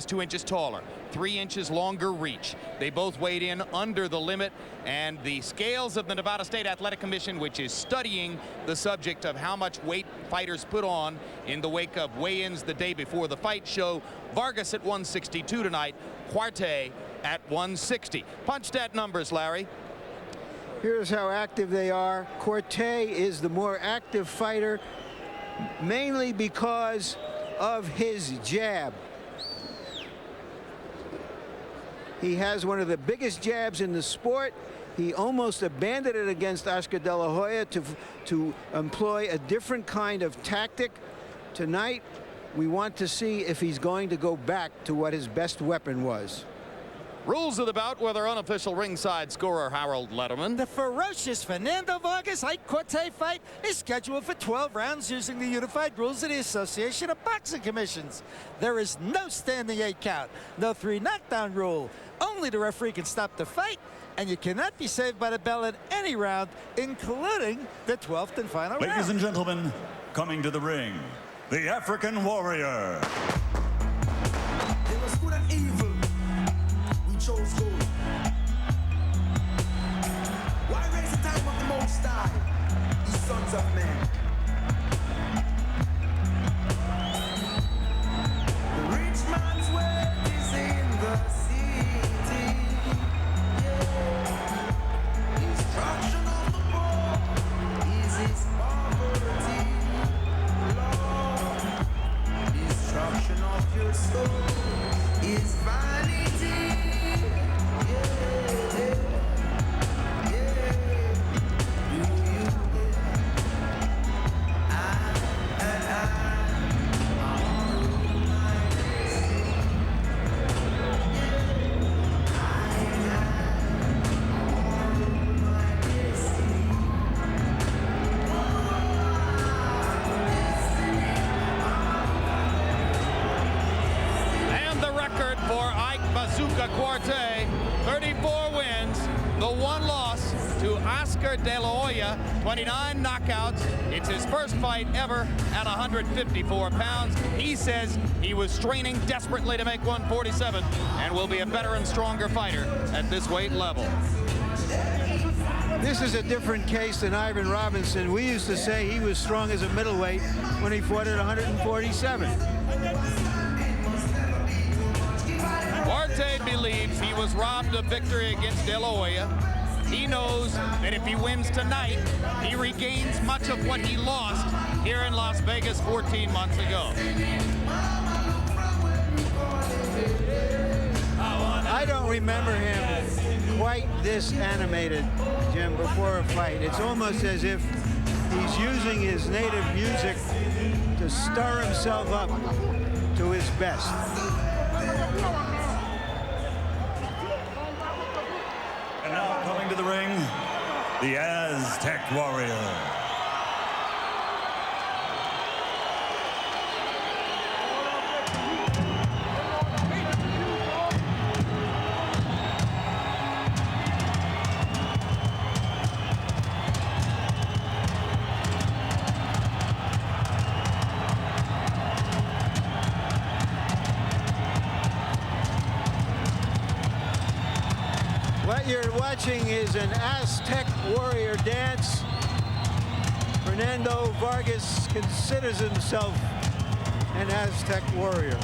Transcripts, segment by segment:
2 inches taller, 3 inches longer reach. They both weighed in under the limit, and the scales of the Nevada State Athletic Commission, which is studying the subject of how much weight fighters put on in the wake of weigh-ins the day before the fight, show Vargas at 162 tonight, Quartey at 160. Punch stat numbers, Larry. Here's how active they are. Quartey is the more active fighter, mainly because of his jab. He has one of the biggest jabs in the sport. He almost abandoned it against Oscar De La Hoya to employ a different kind of tactic. Tonight, we want to see if he's going to go back to what his best weapon was. Rules of the bout with our unofficial ringside scorer, Harold Letterman. The ferocious Fernando Vargas Ike Quartey fight is scheduled for 12 rounds using the unified rules of the Association of Boxing Commissions. There is no standing 8 count, no 3 knockdown rule. Only the referee can stop the fight, and you cannot be saved by the bell in any round, including the 12th and final round. Ladies and gentlemen, coming to the ring, the African Warrior. There was good and evil. Chose good. Why raise the time of the Most High, ye sons of men? The rich man's wealth is in the city. Yeah. Destruction of the poor is his poverty. Lord, destruction of your soul is vanity. Quartey, 34 wins, the 1 loss to Oscar De La Hoya, 29 knockouts. It's his first fight ever at 154 pounds. He says he was training desperately to make 147 and will be a better and stronger fighter at this weight level. This is a different case than Ivan Robinson. We used to say he was strong as a middleweight when he fought at 147. Quartey believes he was robbed of victory against De La Hoya. He knows that if he wins tonight, he regains much of what he lost here in Las Vegas 14 months ago. I don't remember him quite this animated, Jim, before a fight. It's almost as if he's using his native music to stir himself up to his best. And now coming to the ring, the Aztec Warrior. What you're watching is an Aztec warrior dance. Fernando Vargas considers himself an Aztec warrior.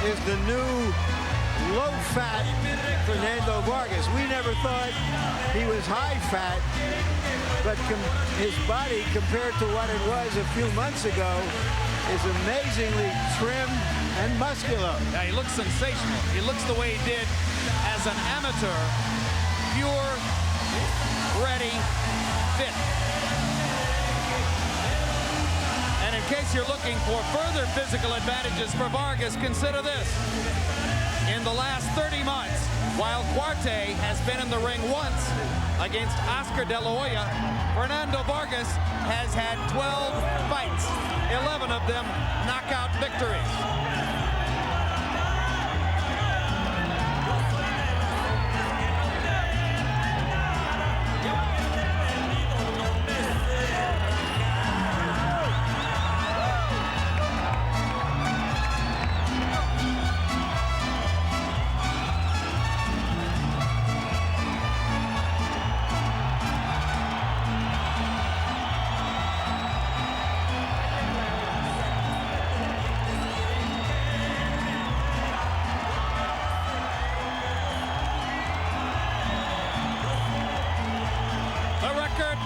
Is the new low-fat Fernando Vargas. We never thought he was high-fat, but his body, compared to what it was a few months ago, is amazingly trim and muscular. Yeah, he looks sensational. He looks the way he did as an amateur. Pure, ready, fit. And in case you're looking for further physical advantages for Vargas, consider this. In the last 30 months, while Quartey has been in the ring once against Oscar De La Hoya, Fernando Vargas has had 12 fights, 11 of them knockout victories.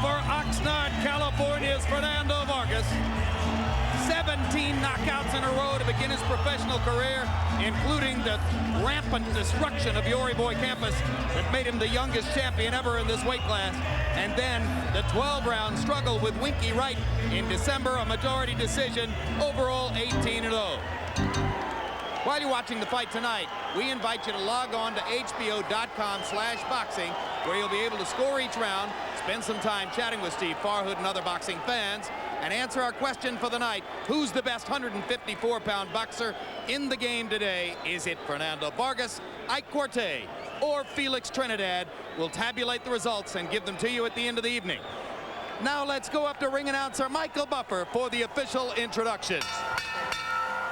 For Oxnard, California's Fernando Vargas. 17 knockouts in a row to begin his professional career, including the rampant destruction of Yori Boy Campus that made him the youngest champion ever in this weight class. And then the 12-round struggle with Winky Wright in December, a majority decision, overall 18-0. While you're watching the fight tonight, we invite you to log on to hbo.com/boxing, where you'll be able to score each round, spend some time chatting with Steve Farhood and other boxing fans, and answer our question for the night: who's the best 154-pound boxer in the game today? Is it Fernando Vargas, Ike Quartey, or Felix Trinidad? We'll tabulate the results and give them to you at the end of the evening. Now let's go up to ring announcer Michael Buffer for the official introductions.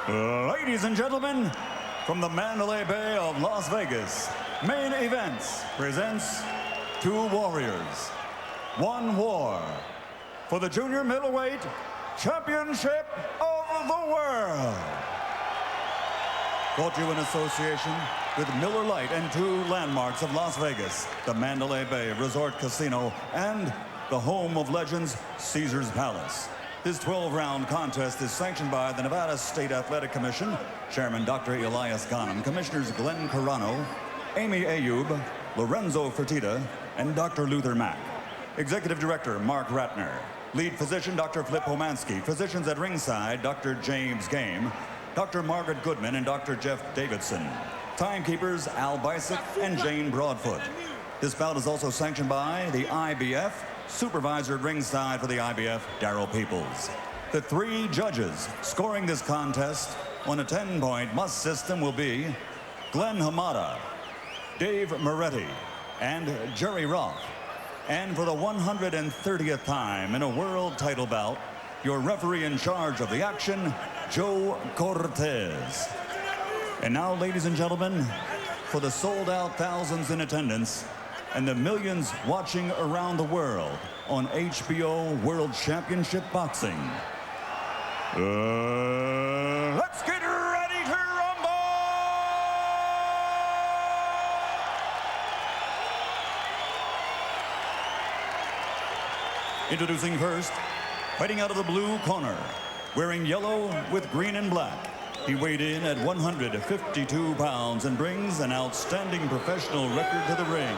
Ladies and gentlemen, from the Mandalay Bay of Las Vegas, Main Events presents two warriors, one war for the junior middleweight championship of the world. Brought to you in association with Miller Lite and two landmarks of Las Vegas, the Mandalay Bay Resort Casino and the home of legends, Caesar's Palace. This 12-round contest is sanctioned by the Nevada State Athletic Commission, Chairman Dr. Elias Ghanem, Commissioners Glenn Carano, Amy Ayub, Lorenzo Fertitta, and Dr. Luther Mack. Executive Director Mark Ratner. Lead Physician Dr. Flip Homansky. Physicians at ringside Dr. James Game, Dr. Margaret Goodman, and Dr. Jeff Davidson. Timekeepers Al Bicep and Jane Broadfoot. This bout is also sanctioned by the IBF. Supervisor at ringside for the IBF, Darryl Peoples. The three judges scoring this contest on a 10-point must system will be Glenn Hamada, Dave Moretti, and Jerry Roth. And for the 130th time in a world title bout, your referee in charge of the action, Joe Cortez. And now, ladies and gentlemen, for the sold-out thousands in attendance and the millions watching around the world on HBO World Championship Boxing. Let's get ready to rumble! Introducing first, fighting out of the blue corner, wearing yellow with green and black. He weighed in at 152 pounds and brings an outstanding professional record to the ring.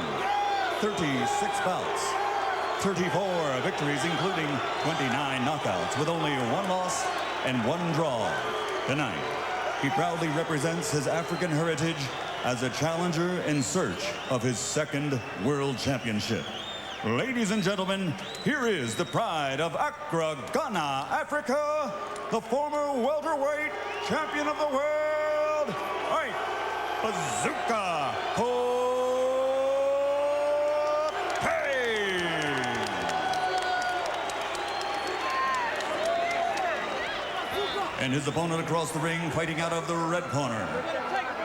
36 bouts, 34 victories, including 29 knockouts, with only one loss and one draw. Tonight, he proudly represents his African heritage as a challenger in search of his second world championship. Ladies and gentlemen, here is the pride of Accra, Ghana, Africa, the former welterweight champion of the world, Ike Bazooka Quartey. And his opponent across the ring, fighting out of the red corner,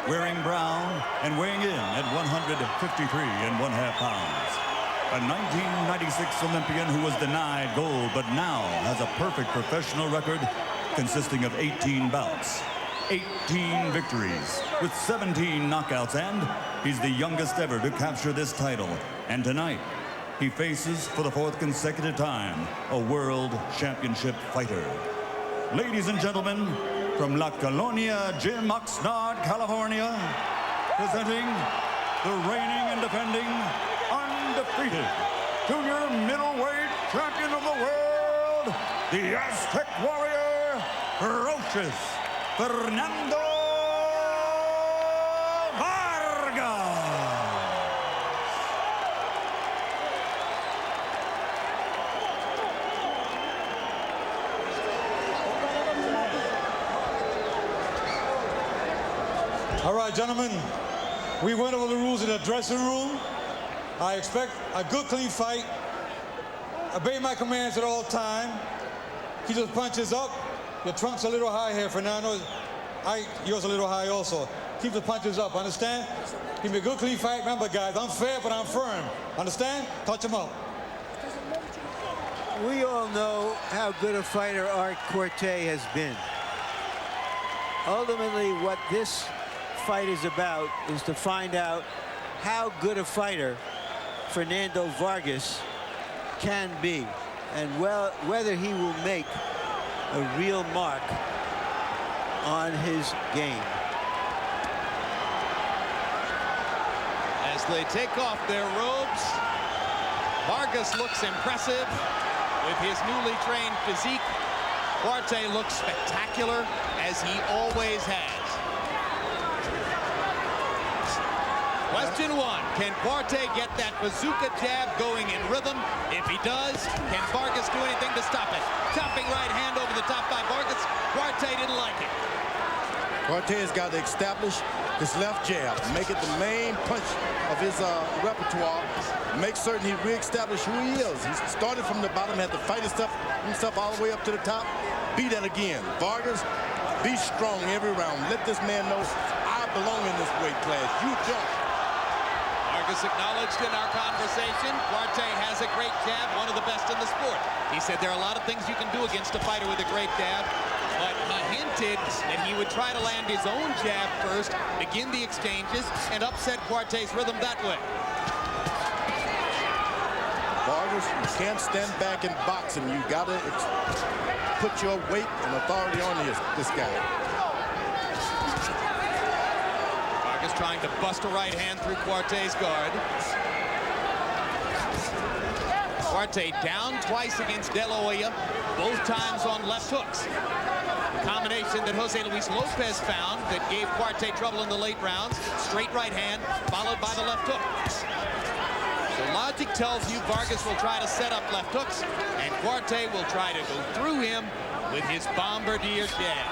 wearing brown and weighing in at 153.5 pounds. A 1996 Olympian who was denied gold, but now has a perfect professional record consisting of 18 bouts, 18 victories, with 17 knockouts, and he's the youngest ever to capture this title. And tonight, he faces, for the fourth consecutive time, a world championship fighter. Ladies and gentlemen, from La Colonia, Jim Oxnard, California, presenting the reigning and defending undefeated junior middleweight champion of the world, the Aztec warrior, ferocious Fernando Vargas. All right, gentlemen, we went over the rules in the dressing room. I expect a good, clean fight. Obey my commands at all time. Keep those punches up. Your trunk's a little high here, Fernando. Yours a little high also. Keep the punches up, understand? Give me a good, clean fight. Remember, guys, I'm fair, but I'm firm. Understand? Touch them up. We all know how good a fighter Ike Quartey has been. Ultimately, what this fight is about is to find out how good a fighter Fernando Vargas can be, and whether he will make a real mark on his game. As they take off their robes, Vargas looks impressive with his newly trained physique. Quartey looks spectacular, as he always has. Question one, can Quartey get that bazooka jab going in rhythm? If he does, can Vargas do anything to stop it? Chopping right hand over the top by Vargas. Quartey didn't like it. Quartey has got to establish his left jab, make it the main punch of his repertoire, make certain he reestablishes who he is. He started from the bottom, had to fight himself all the way up to the top. Be that again. Vargas, be strong every round. Let this man know I belong in this weight class. You don't. Vargas acknowledged in our conversation, Quartey has a great jab, one of the best in the sport. He said there are a lot of things you can do against a fighter with a great jab, but he hinted that he would try to land his own jab first, begin the exchanges, and upset Quartey's rhythm that way. Vargas, you can't stand back in boxing. You got to put your weight and authority on this guy. Vargas trying to bust a right hand through Quartey's guard. Quartey down twice against De La Hoya, both times on left hooks. The combination that Jose Luis Lopez found that gave Quartey trouble in the late rounds. Straight right hand, followed by the left hook. So logic tells you Vargas will try to set up left hooks, and Quartey will try to go through him with his bombardier jab.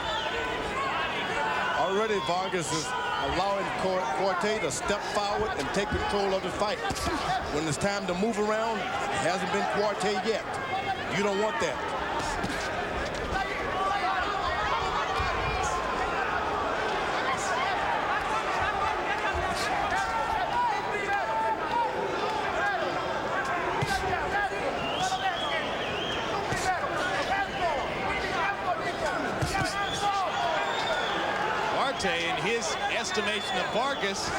Already Vargas is allowing Quartey to step forward and take control of the fight. When it's time to move around, it hasn't been Quartey yet. You don't want that. Quartey, in his estimation of Vargas,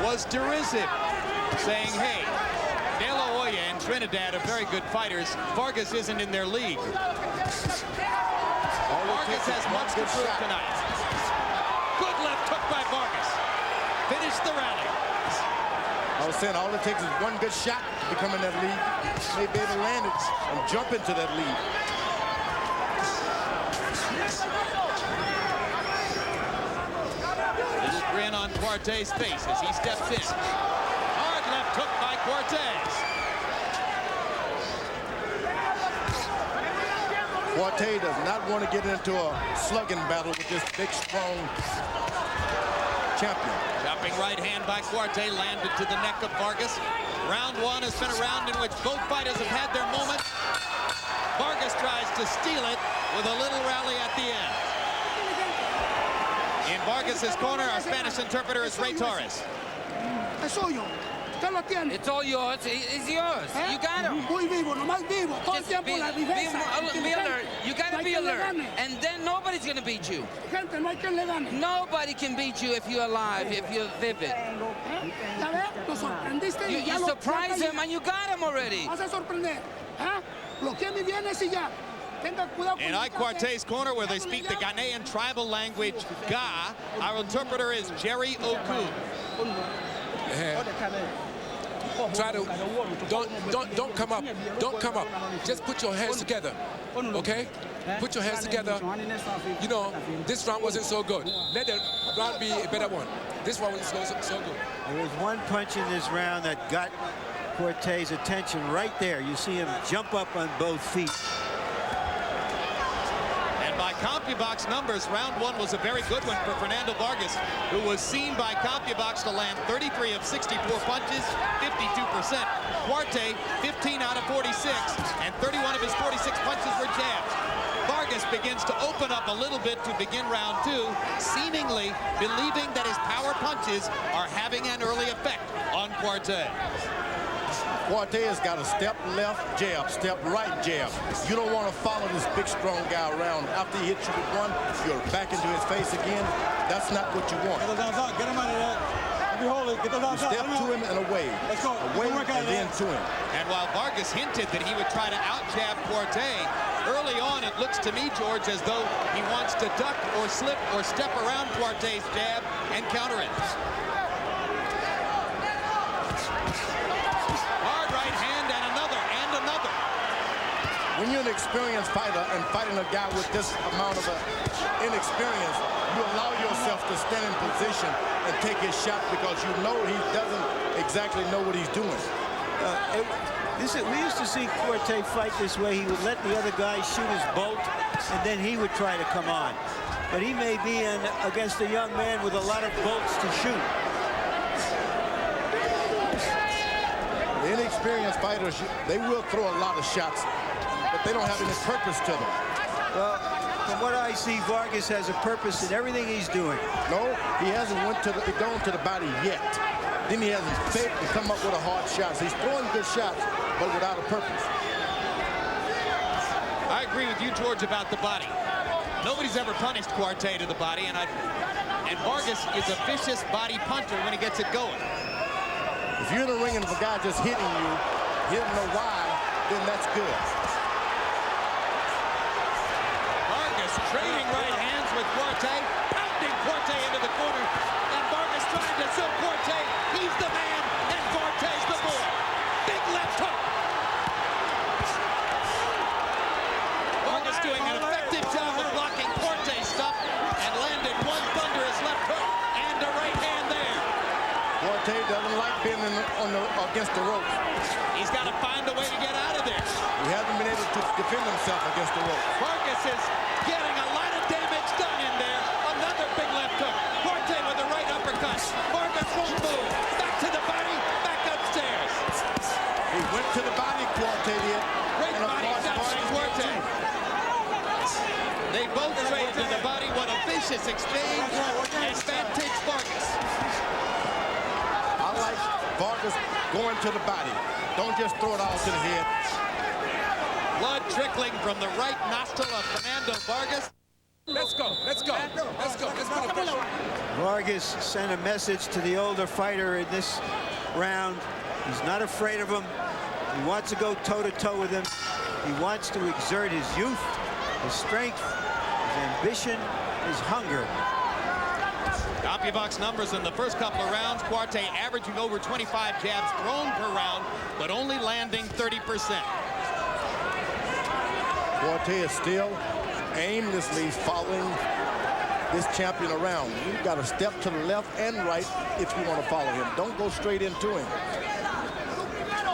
was derisive, saying, hey, De La Hoya and Trinidad are very good fighters. Vargas isn't in their league. Vargas has much to prove tonight. Good left hook by Vargas. Finished the rally. I was saying all it takes is one good shot to become in that lead. May be able to land it and jump into that lead. Little grin on Quartey's face as he steps in. Hard left hook by Quartey. Quartey does not want to get into a slugging battle with this big, strong champion. Chopping right hand by Quartey landed to the neck of Vargas. Round one has been a round in which both fighters have had their moments. Vargas tries to steal it with a little rally at the end. In Vargas's corner, our Spanish interpreter is Ray Torres. Es suyo. Usted lo tiene. It's all yours. It's yours. You got him. Muy vivo, nomás vivo. Todo el Just tiempo la defensa. be alert. You got No to hay be quien le alert. gane. And then nobody's going to beat you. Gente, no hay quien le gane. Nobody can beat you if you're alive, if you're vivid. Ya ve, lo sorprendiste y ya You lo surprise him and you got him already. Vas a sorprender. Lo que me viene y ya. In Ike Quartey's corner, where they speak the Ghanaian tribal language Ga, our interpreter is Jerry Oku. Try to don't come up. Don't come up. Just put your hands together. Okay? Put your hands together. You know, this round wasn't so good. Let the round be a better one. This one was so good. There was one punch in this round that got Quartey's attention right there. You see him jump up on both feet. And by CompuBox numbers, round one was a very good one for Fernando Vargas, who was seen by CompuBox to land 33 of 64 punches, 52%. Quartey, 15 out of 46, and 31 of his 46 punches were jabs. Vargas begins to open up a little bit to begin round two, seemingly believing that his power punches are having an early effect on Quartey. Quartey has got a step left jab, step right jab. You don't want to follow this big, strong guy around. After he hits you with one, you're back into his face again. That's not what you want. Get him out of there. You step to him and away. Away and then to him. And while Vargas hinted that he would try to out-jab Quartey, early on it looks to me, George, as though he wants to duck or slip or step around Quartey's jab and counter it. Hard right hand and another and another. When you're an experienced fighter and fighting a guy with this amount of inexperience, you allow yourself to stand in position and take his shot because you know he doesn't exactly know what he's doing. We used to see Quartey fight this way. He would let the other guy shoot his bolt, and then he would try to come on. But he may be against a young man with a lot of bolts to shoot. The inexperienced fighters, they will throw a lot of shots, but they don't have any purpose to them. Well, from what I see, Vargas has a purpose in everything he's doing. No, he hasn't gone to the body yet. Then he hasn't faked to come up with a hard shot. So he's throwing good shots, but without a purpose. I agree with you, George, about the body. Nobody's ever punished Quartey to the body, and Vargas is a vicious body puncher when he gets it going. If you're in the ring and if a guy just hitting you, he doesn't know why, then that's good. Vargas trading right hands with Quartey, pounding Quartey into the corner, and Vargas trying to show Quartey he's the man, and Quartey's the boy. Big left hook. Vargas doing an effective job of blocking Quartey's stuff and landed one thunderous left hook and a right hand there. Quartey doesn't like being against the ropes. He's got to find a way to get out of there. He hasn't been able to defend himself against the ropes. Vargas is getting a lot of damage done in there. Another big left hook. Quartey with a right uppercut. Vargas won't move. Back to the body, back upstairs. He went to the body, Quartey did. Great body shot by Quartey. They both trade to the body. What a vicious exchange. Advantage Vargas. I like Vargas going to the body. Don't just throw it all to the head. Blood trickling from the right nostril of Fernando Vargas. Let's go. Let's go. Let's go. Let's go. Vargas sent a message to the older fighter in this round. He's not afraid of him. He wants to go toe-to-toe with him. He wants to exert his youth, his strength, his ambition, his hunger. CompuBox numbers in the first couple of rounds. Quartey averaging over 25 jabs thrown per round, but only landing 30%. Quartey is still aimlessly following this champion around. You've got to step to the left and right if you want to follow him. Don't go straight into him.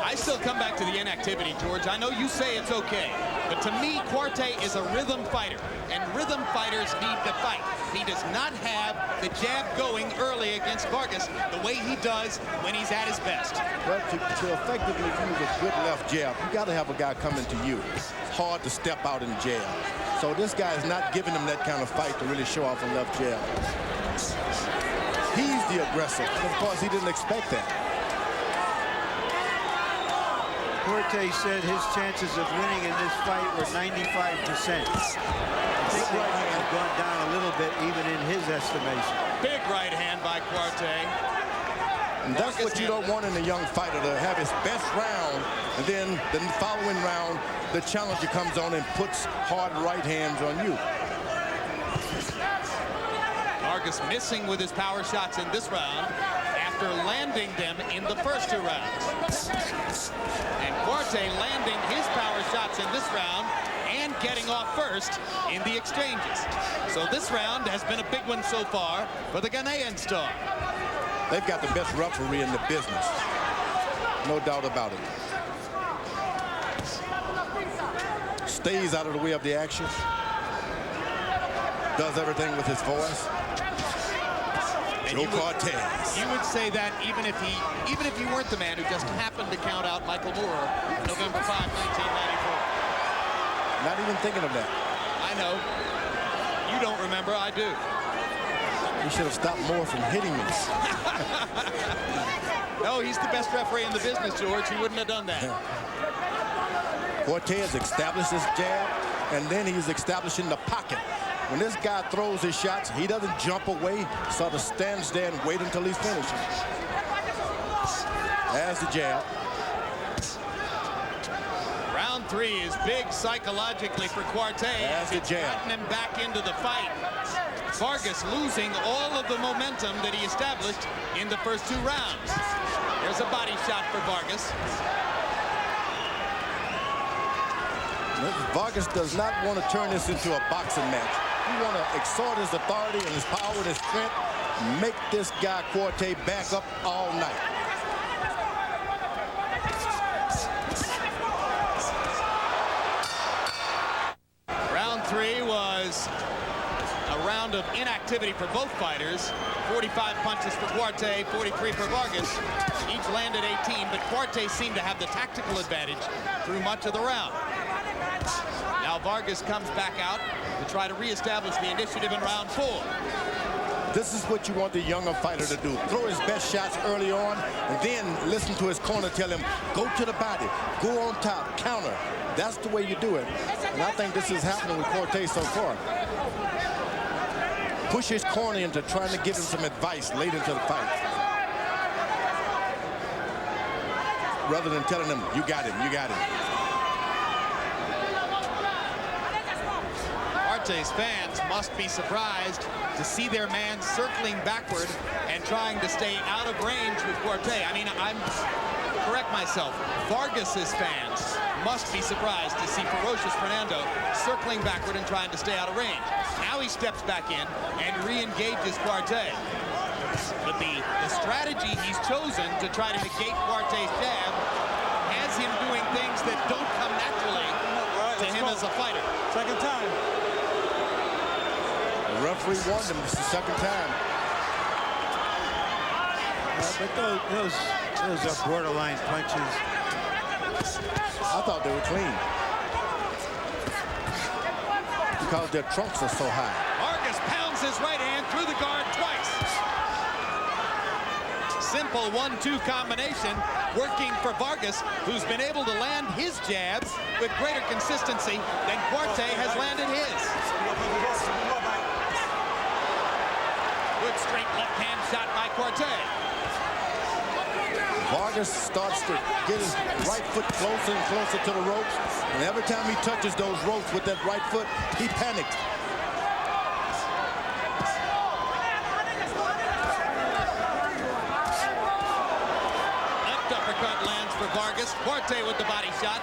I still come back to the inactivity, George. I know you say it's okay, but to me, Quartey is a rhythm fighter, and rhythm fighters need to fight. He does not have the jab going early against Vargas the way he does when he's at his best. Well, to effectively use a good left jab, you got to have a guy coming to you. It's hard to step out and jab. So this guy is not giving him that kind of fight to really show off a left jab. He's the aggressor, and of course he didn't expect that. Quartey said his chances of winning in this fight were 95%. I think they might have gone down a little bit even in his estimation. Big right hand by Quartey. And that's what you don't want in a young fighter, to have his best round, and then the following round, the challenger comes on and puts hard right hands on you. Vargas missing with his power shots in this round after landing them in the first 2 rounds. And Quartey landing his power shots in this round and getting off first in the exchanges. So this round has been a big one so far for the Ghanaian star. They've got the best referee in the business. No doubt about it. Stays out of the way of the action. Does everything with his voice. Joe Cortez. You would say that even if he weren't the man who just happened to count out Michael Moore November 5, 1994. Not even thinking of that. I know. You don't remember, I do. You should have stopped Moore from hitting me. No, he's the best referee in the business, George. He wouldn't have done that. Cortez established his jab, and then he's establishing the pocket. When this guy throws his shots, he doesn't jump away, sort of stands there and wait until he's finished. There's the jab. Round 3 is big psychologically for Quartey. There's the jab. Gotten him back into the fight. Vargas losing all of the momentum that he established in the first 2 rounds. There's a body shot for Vargas. Vargas does not want to turn this into a boxing match. He want to exhort his authority and his power and his strength, make this guy Quartey back up all night. Round 3 was a round of inactivity for both fighters. 45 punches for Quartey, 43 for Vargas. Each landed 18, but Quartey seemed to have the tactical advantage through much of the round. Now Vargas comes back out to try to reestablish the initiative in round 4. This is what you want the younger fighter to do. Throw his best shots early on, and then listen to his corner tell him, go to the body, go on top, counter. That's the way you do it. And I think this is happening with Quartey so far. Push his corner into trying to give him some advice late into the fight. Rather than telling him, you got him, you got him. Quartey's fans must be surprised to see their man circling backward and trying to stay out of range with Quartey. I mean, correct myself. Vargas's fans must be surprised to see ferocious Fernando circling backward and trying to stay out of range. Now he steps back in and re-engages Quartey. But the strategy he's chosen to try to negate Quartey's jab has him doing things that don't come naturally to him as a fighter. Second time. The referee warned him. This is the second time. But those are borderline punches. I thought they were clean. Because their trunks are so high. Vargas pounds his right hand through the guard twice. Simple 1-2 combination working for Vargas, who's been able to land his jabs with greater consistency than Quartey has landed his. Good straight left hand shot by Quartey. Vargas starts to get his right foot closer and closer to the ropes. And every time he touches those ropes with that right foot, he panics. Left uppercut lands for Vargas. Quartey with the body shot.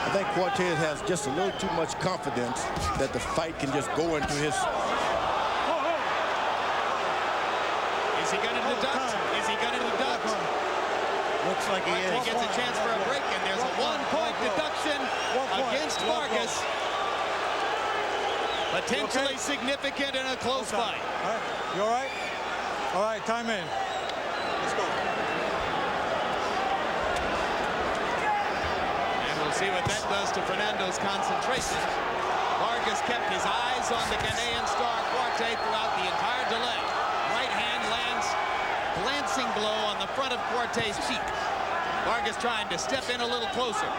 I think Quartey has just a little too much confidence that the fight can just go into his... Is he going to deduct? Is he going to deduct? Looks like he is. He gets a chance for a break, and there's a one-point deduction against Vargas. Potentially significant in a close fight. All right. You all right? All right, time in. Let's go. And we'll see what that does to Fernando's concentration. Vargas kept his eyes on the Ghanaian star Quartey throughout the entire delay. Right hand lands, glancing blow on the front of Quartey's cheek. Vargas trying to step in a little closer.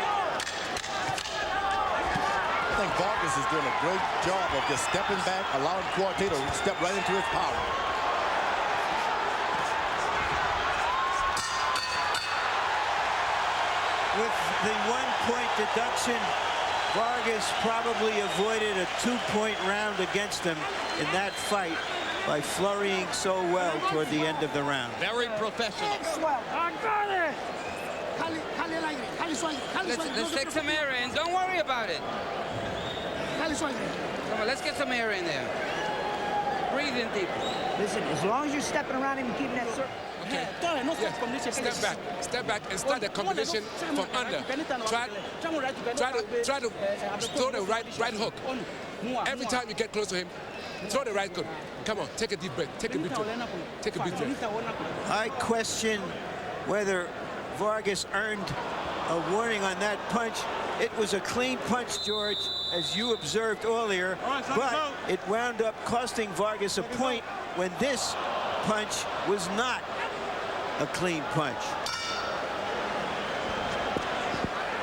I think Vargas is doing a great job of just stepping back, allowing Quartey to step right into his power. With the 1-point deduction, Vargas probably avoided a 2-point round against him in that fight by flurrying so well toward the end of the round. Very professional. Let's take some air in. Don't worry about it. Come on, let's get some air in there. Breathe in deep. Listen, as long as you're stepping around him and keeping that circle. Okay. Yeah. Step back and start the combination from under. Try to throw the right hook. Every time you get close to him, throw the right hook. Come on, take a deep breath. Take a deep breath. Take a deep breath. I question whether Vargas earned a warning on that punch. It was a clean punch, George, as you observed earlier, but it wound up costing Vargas a point when this punch was not a clean punch.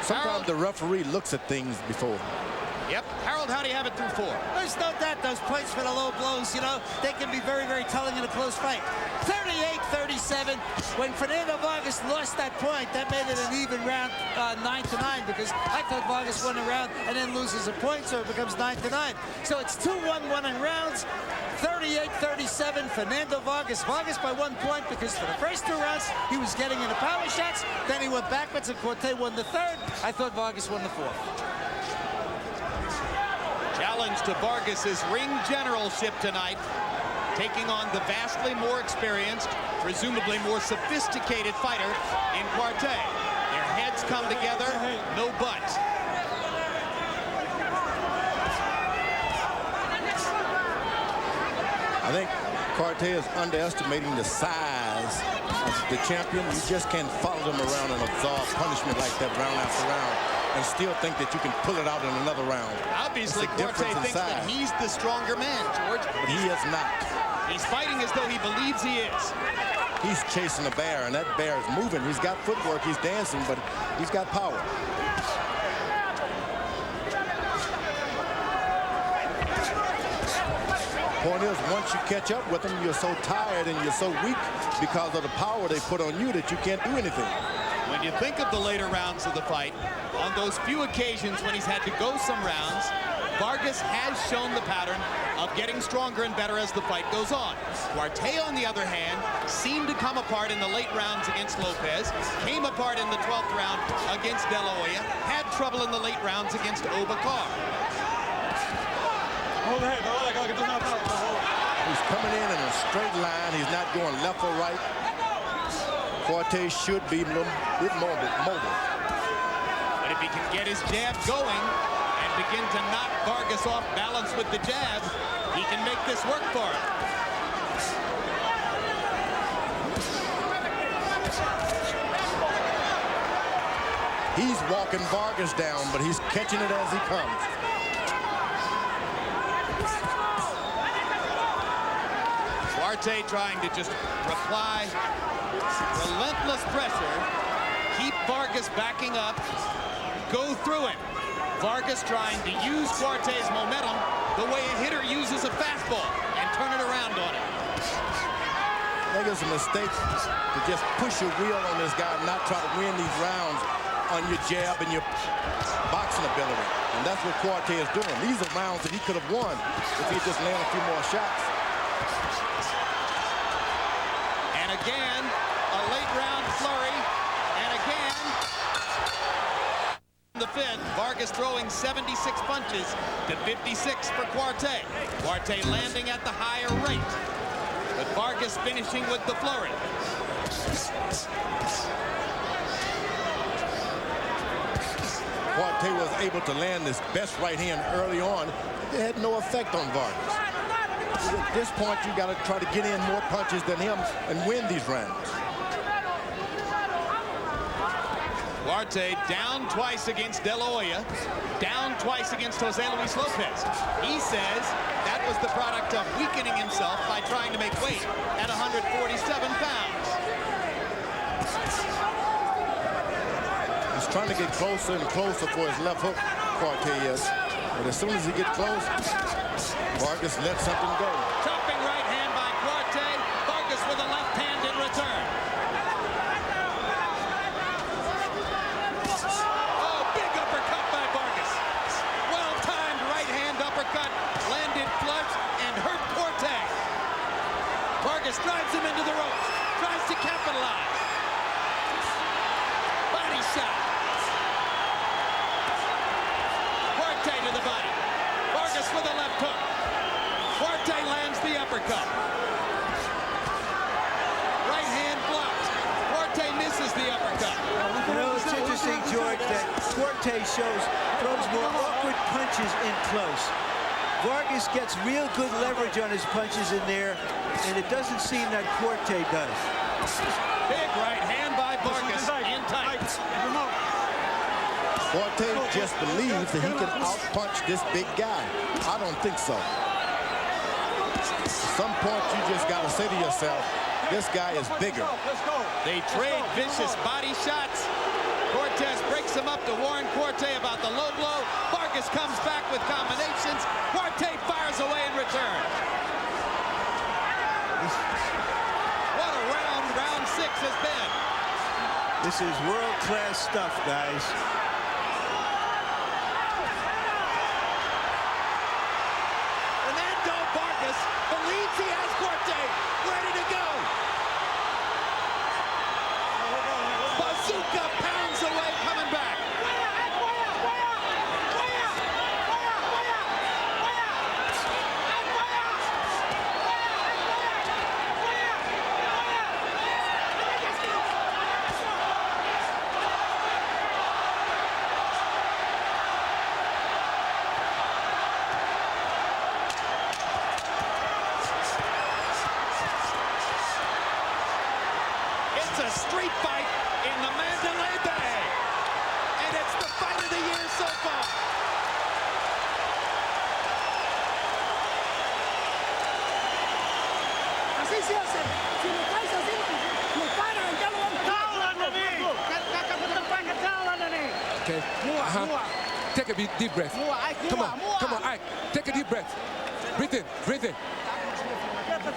Sometimes the referee looks at things before. Yep. Harold, how do you have it through 4? There's no doubt those points for the low blows, you know, they can be very, very telling in a close fight. 38-37. When Fernando Vargas lost that point, that made it an even round, 9-9, because I thought Vargas won a round and then loses a point, so it becomes 9-9. So it's 2-1-1 in rounds. 38-37, Fernando Vargas. Vargas by 1 point because for the first 2 rounds, he was getting into power shots. Then he went backwards and Quartey won the 3rd. I thought Vargas won the 4th. Challenge to Vargas's ring generalship tonight, taking on the vastly more experienced, presumably more sophisticated fighter in Quartey. Their heads come together, no buts. I think Quartey is underestimating the size of the champion. You just can't follow them around and absorb punishment like that round after round and still think that you can pull it out in another round. Obviously, Quartey thinks that he's the stronger man, George. But he is not. He's fighting as though he believes he is. He's chasing a bear, and that bear is moving. He's got footwork, he's dancing, but he's got power. Point is, once you catch up with them, you're so tired and you're so weak because of the power they put on you that you can't do anything. When you think of the later rounds of the fight, on those few occasions when he's had to go some rounds, Vargas has shown the pattern of getting stronger and better as the fight goes on. Quartey, on the other hand, seemed to come apart in the late rounds against Lopez, came apart in the 12th round against De La Hoya, had trouble in the late rounds against Obakar. He's coming in a straight line. He's not going left or right. Quartey should be a little bit mobile. But if he can get his jab going and begin to knock Vargas off balance with the jab, he can make this work for him. He's walking Vargas down, but he's catching it as he comes. Quartey trying to just reply relentless pressure, keep Vargas backing up, go through it. Vargas trying to use Quartey's momentum the way a hitter uses a fastball and turn it around on him. I think it's a mistake to just push your wheel on this guy and not try to win these rounds on your jab and your boxing ability. And that's what Quartey is doing. These are rounds that he could have won if he just landed a few more shots. Again, a late round flurry, and again, the 5th, Vargas throwing 76 punches to 56 for Quartey. Quartey landing at the higher rate, but Vargas finishing with the flurry. Quartey was able to land his best right hand early on. It had no effect on Vargas. At this point, you got to try to get in more punches than him and win these rounds. Quartey down twice against De La Hoya, down twice against Jose Luis Lopez. He says that was the product of weakening himself by trying to make weight at 147 pounds. He's trying to get closer and closer for his left hook, Quartey is. But as soon as he gets close, Vargas lets something go. Chopping right hand by Quartey. Vargas with a left hand in return. Oh, big uppercut by Vargas. Well-timed right hand uppercut. Landed flush and hurt Quartey. Vargas drives him into the ropes. Tries to capitalize. Body shot. Quartey to the body. Vargas with a left hook. Quartey lands the uppercut. Right hand blocked. Quartey misses the uppercut. You know, it's interesting, George, that Quartey throws more awkward punches in close. Vargas gets real good leverage on his punches in there, and it doesn't seem that Quartey does. Big right hand by Vargas in tight. Quartey just believes that he can outpunch this big guy. I don't think so. At some point, you just got to say to yourself, this guy is bigger. They trade vicious body shots. Cortez breaks him up to warn Quartey about the low blow. Vargas comes back with combinations. Quartey fires away in return. What a round 6 has been. This is world-class stuff, guys. Fernando Vargas believes he has Quartey ready to go. Bazooka pounds away, coming back. It's a street fight in the Mandalay Bay, and it's the fight of the year so far. Así se hace. Si lo traes así, lo paran, ya lo van a Okay. Take a deep breath. Come on, Ike. Take a deep breath. Breathe in, breathe in.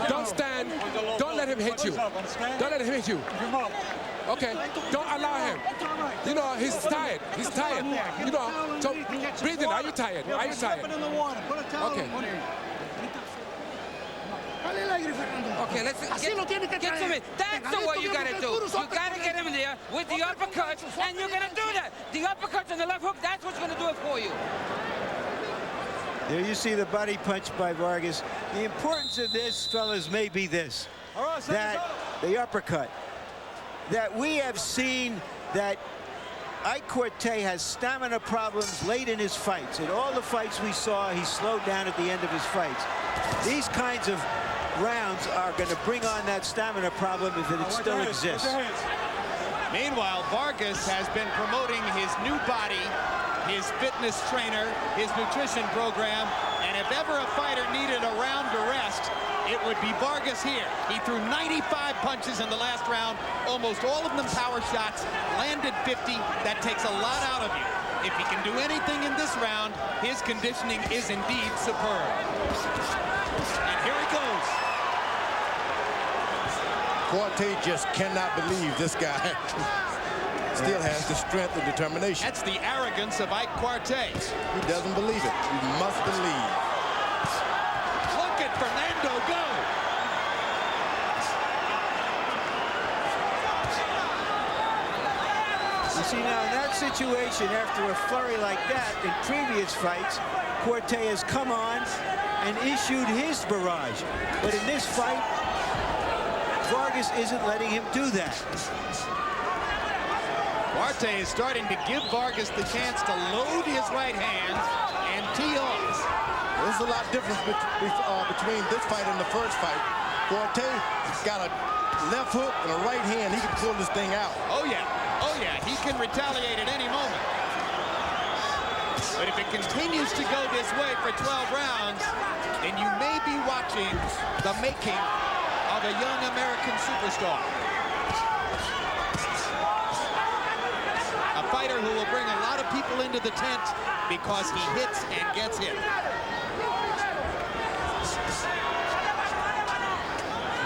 Don't stand. Don't let him hit you. Don't let him hit you. Okay. Don't allow him. You know, he's tired. He's tired. You know, so breathe in. Are you tired? Are you tired? Okay. Okay, let's get to it. That's what you gotta do. You gotta get him there with the uppercuts, and you're gonna do that. The uppercuts and the left hook, that's what's gonna do it for you. There you see the body punch by Vargas. The importance of this, fellas, may be this, that the uppercut, that we have seen that Ike Quartey has stamina problems late in his fights. In all the fights we saw, he slowed down at the end of his fights. These kinds of rounds are going to bring on that stamina problem if it still exists. Meanwhile, Vargas has been promoting his new body, his fitness trainer, his nutrition program, and if ever a fighter needed a round to rest, it would be Vargas here. He threw 95 punches in the last round, almost all of them power shots, landed 50. That takes a lot out of you. If he can do anything in this round, his conditioning is indeed superb. And here he goes. Quartey just cannot believe this guy still has the strength and determination. That's the arrogance of Ike Quartey. He doesn't believe it. He must believe. Look at Fernando go. You see, now in that situation, after a flurry like that in previous fights, Quartey has come on and issued his barrage. But in this fight, Vargas isn't letting him do that. Quartey is starting to give Vargas the chance to load his right hand and tee off. There's a lot of difference between this fight and the first fight. Quartey's got a left hook and a right hand. He can pull this thing out. Oh, yeah. Oh, yeah. He can retaliate at any moment. But if it continues to go this way for 12 rounds, then you may be watching the making of a young American superstar. A fight fighter who will bring a lot of people into the tent because he hits and gets hit.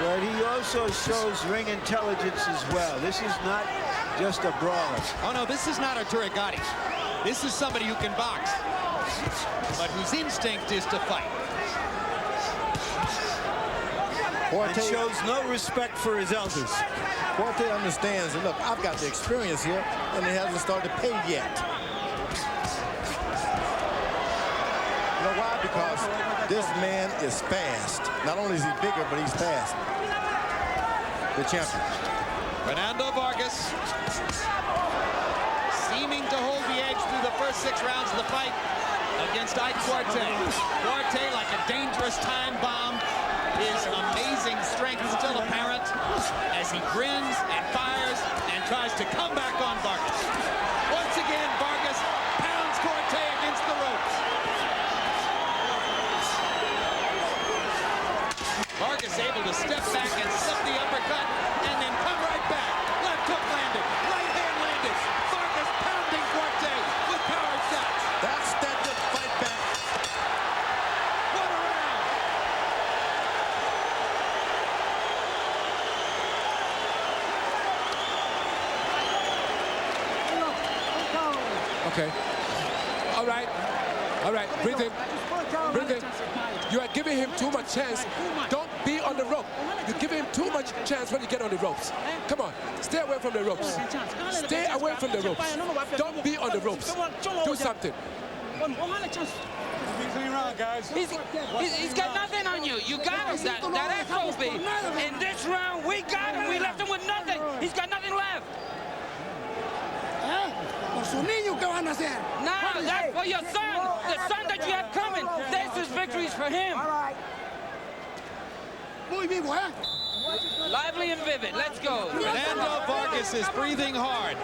But he also shows ring intelligence as well. This is not just a brawler. Oh, no, this is not a Turigati. This is somebody who can box, but whose instinct is to fight. And shows no respect for his elders. Quartey understands that, look, I've got the experience here, and it hasn't started to pay yet. You know why? Because this man is fast. Not only is he bigger, but he's fast. The champion. Fernando Vargas seeming to hold the edge through the first 6 rounds of the fight against Ike Quartey. Quartey, like a dangerous time bomb, his amazing strength still apparent as he grins and fires and tries to come back on Vargas. Once again, Vargas pounds Quartey against the ropes. Vargas able to step back and slip the uppercut and then come right back. Left hook landed, right hand landed. Vargas pounding Quartey with power shots. That's that good fight back. What a round! Okay. All right. All right. Breathe in. Breathe in. You are giving him too much chance. Don't be on the rope. You're giving him too much chance when you get on the ropes. Come on. Stay away from the ropes. Stay away from the ropes. Don't be on the ropes. Do something. Clean round, guys. He's got nothing on you. You got him. That FOB. In this round, we got him. We left him with nothing. He's got nothing left. Now, that's for your son. The son that you have coming. This is victories for him. Lively and vivid. Let's go. Fernando Vargas is breathing hard.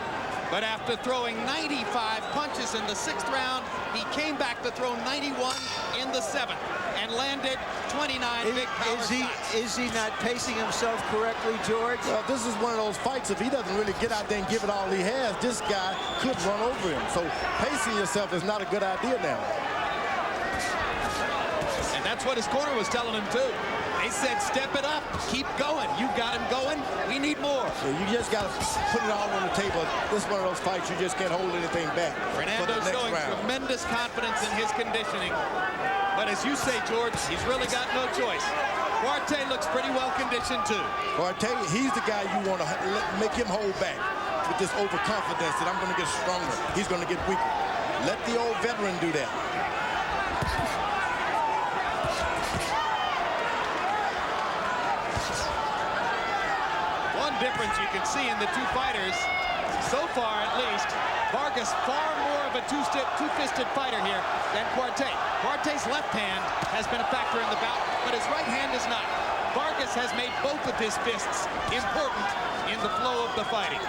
But after throwing 95 punches in the 6th round, he came back to throw 91 in the 7th and landed 29 big power shots. Is he not pacing himself correctly, George? Well, this is one of those fights. If he doesn't really get out there and give it all he has, this guy could run over him. So pacing yourself is not a good idea now. And that's what his corner was telling him, too. They said, step it up, keep going. You got him going, we need more. Yeah, you just got to put it all on the table. This is one of those fights you just can't hold anything back. Fernando showing tremendous confidence in his conditioning. But as you say, George, he's really got no choice. Quartey looks pretty well conditioned, too. Quartey, he's the guy you want to make him hold back with this overconfidence that I'm going to get stronger. He's going to get weaker. Let the old veteran do that. Difference you can see in the 2 fighters so far, at least. Vargas far more of a two-fisted fighter here than Quartey. Quartey's left hand has been a factor in the bout, but his right hand is not. Vargas has made both of his fists important in the flow of the fighting.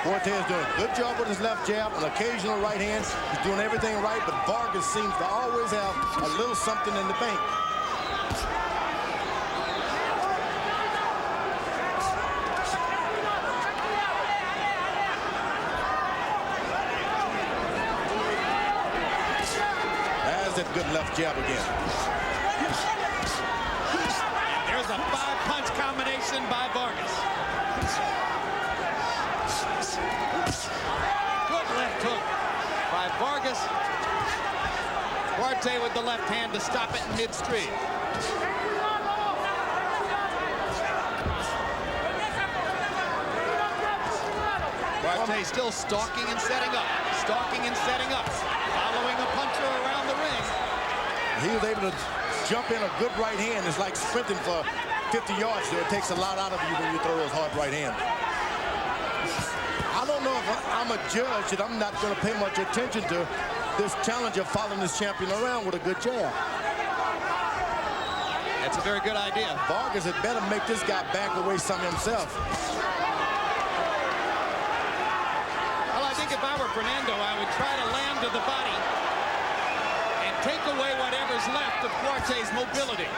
Quartey is doing a good job with his left jab, an occasional right hand. He's doing everything right, but Vargas seems to always have a little something in the bank. That good left jab again. There's a 5-punch combination by Vargas. Good left hook by Vargas. Quartey with the left hand to stop it in midstream. Quartey still stalking and setting up. Stalking and setting up. Following a puncher around the ring. He was able to jump in a good right hand. It's like sprinting for 50 yards there. It takes a lot out of you when you throw those hard right hands. I don't know if I'm a judge that I'm not going to pay much attention to this challenger following this champion around with a good jab. That's a very good idea. Vargas had better make this guy back away some himself. Well, I think if I were Fernando, I would try to land to the body and take away whatever's left of Quartey's mobility.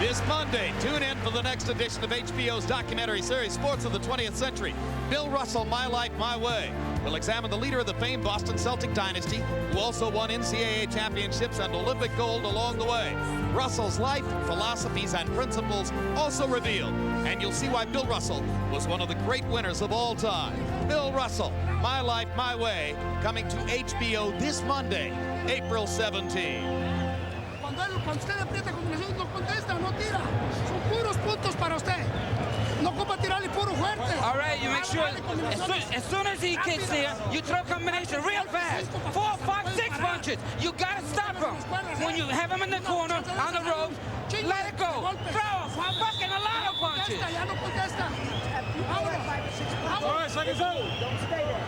This Monday, tune in for the next edition of HBO's documentary series, Sports of the 20th Century. Bill Russell, My Life, My Way. We'll examine the leader of the famed Boston Celtic dynasty, who also won NCAA championships and Olympic gold along the way. Russell's life, philosophies, and principles also revealed. And you'll see why Bill Russell was one of the great winners of all time. Bill Russell, My Life, My Way, coming to HBO this Monday, April 17. Cuando usted aprieta combinación, no contesta, no tira. Son puros puntos para usted. No ocupa tirarle puro fuerte. All right, you make sure as soon as he gets there, you throw combination real fast. 4, 5, 6 punches. You gotta stop him. When you have him in the corner, on the ropes, let it go. Throw fucking a lot of punches. Ya no contesta. All right, seconds out. Don't stay there.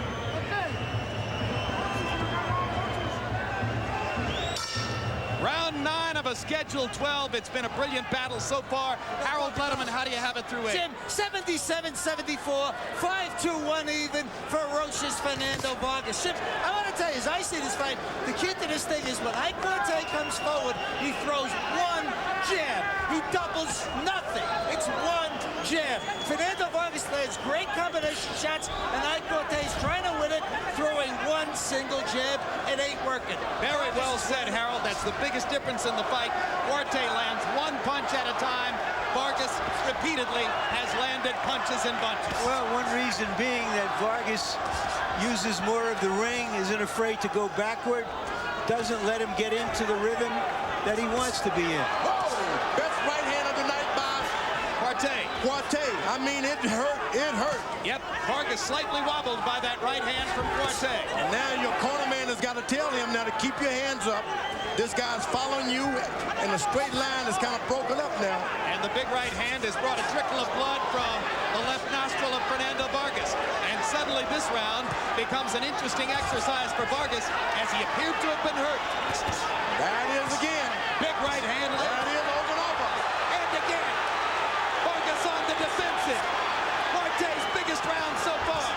Round 9 of a scheduled 12. It's been a brilliant battle so far. Harold Letterman, how do you have it through 8? Jim, 77-74, 5-2-1 even, ferocious Fernando Vargas. Jim, I want to tell you, as I see this fight, the key to this thing is when Ike Quartey comes forward, he throws one jab. He doubles nothing. It's one jab. Fernando Vargas lands great combination shots, and Ike Quartey's trying to win it, throwing one single jab. It ain't working. Very well said, Harold. That's the biggest difference in the fight. Quartey lands one punch at a time. Vargas repeatedly has landed punches in bunches. Well, one reason being that Vargas uses more of the ring, isn't afraid to go backward, doesn't let him get into the rhythm that he wants to be in. Oh, best right hand of the night by Quartey. I mean, it hurt. It hurt. Yep, Vargas slightly wobbled by that right hand from Quartey. And now your corner man has got to tell him now to keep your hands up. This guy's following you, and the straight line is kind of broken up now. And the big right hand has brought a trickle of blood from the left nostril of Fernando Vargas. And suddenly this round becomes an interesting exercise for Vargas as he appeared to have been hurt. There it is again. Big right hand. There it is, over and over. And again, Vargas on the defensive. Quartey's biggest round so far.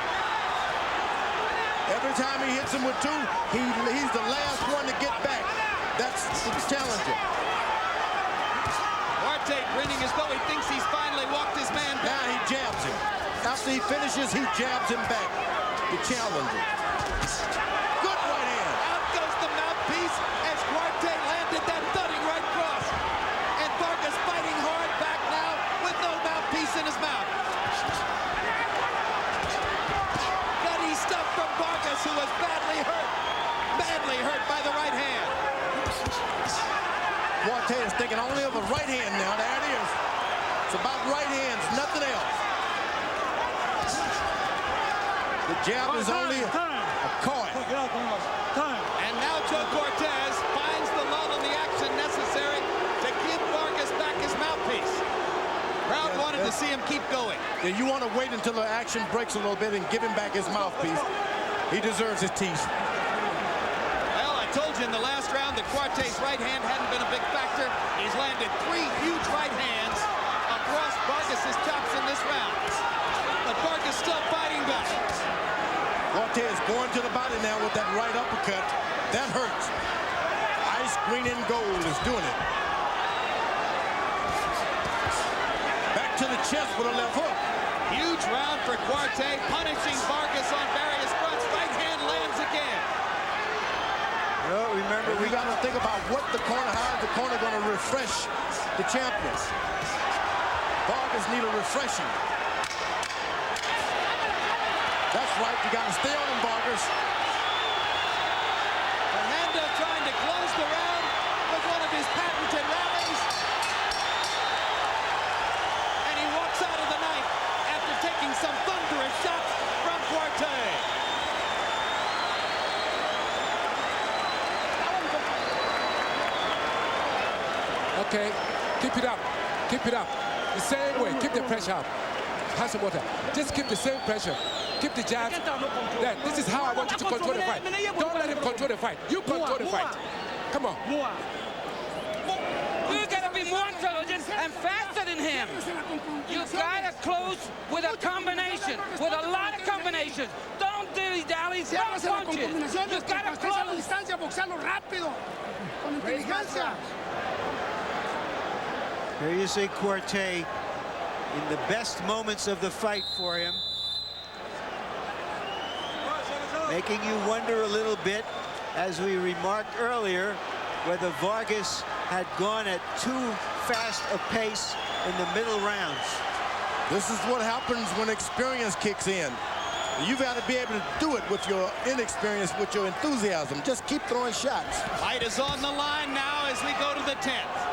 Every time he hits him with two, he's the last one to get back. That's challenging. Quartey grinning as though he thinks he's finally walked his man down. Now he jabs him. After he finishes, he jabs him back to challenge him. Good right hand. Out goes the mouthpiece as Quartey landed that thudding right cross. And Vargas fighting hard back now with no mouthpiece in his mouth. Bloody stuff from Vargas, who was badly hurt by the right hand. Quartey is thinking only of a right hand now. There it is. It's about right hands, nothing else. The jab is only a coin. And now Joe Cortez finds the lull in the action necessary to give Vargas back his mouthpiece. Crowd wanted to see him keep going. Yeah, you want to wait until the action breaks a little bit and give him back his mouthpiece. He deserves his teeth. Well, I told you in the last round that Quartey's right hand hadn't been a big factor. He's landed 3 huge right hands across Vargas' chops in this round. But Vargas still fighting back. Quartey is going to the body now with that right uppercut. That hurts. Ice green and gold is doing it. Back to the chest with a left hook. Huge round for Quartey, punishing Vargas on various fronts. Right hand lands again. Well, remember, we got to think about what the corner, how the corner going to refresh the champions. Vargas need a refreshing. That's right, you got to stay on him, Vargas. Fernando trying to close the round with one of his patented rallies. And he walks out of the night after taking some thunderous shots from Quartey. Okay, keep it up. Keep it up. The same way. Keep the pressure up. Have some water. Just keep the same pressure. Keep the jabs. Then this is how I want you to control the fight. Don't let him control the fight. You control the fight. Come on. You gotta be more intelligent and faster than him. You gotta close with a combination, with a lot of combinations. Don't dilly-dally, don't punches. You gotta close. Here you see Quartey in the best moments of the fight for him, making you wonder a little bit, as we remarked earlier, whether Vargas had gone at too fast a pace in the middle rounds. This is what happens when experience kicks in. You've got to be able to do it with your inexperience, with your enthusiasm. Just keep throwing shots. Fight is on the line now as we go to the 10th.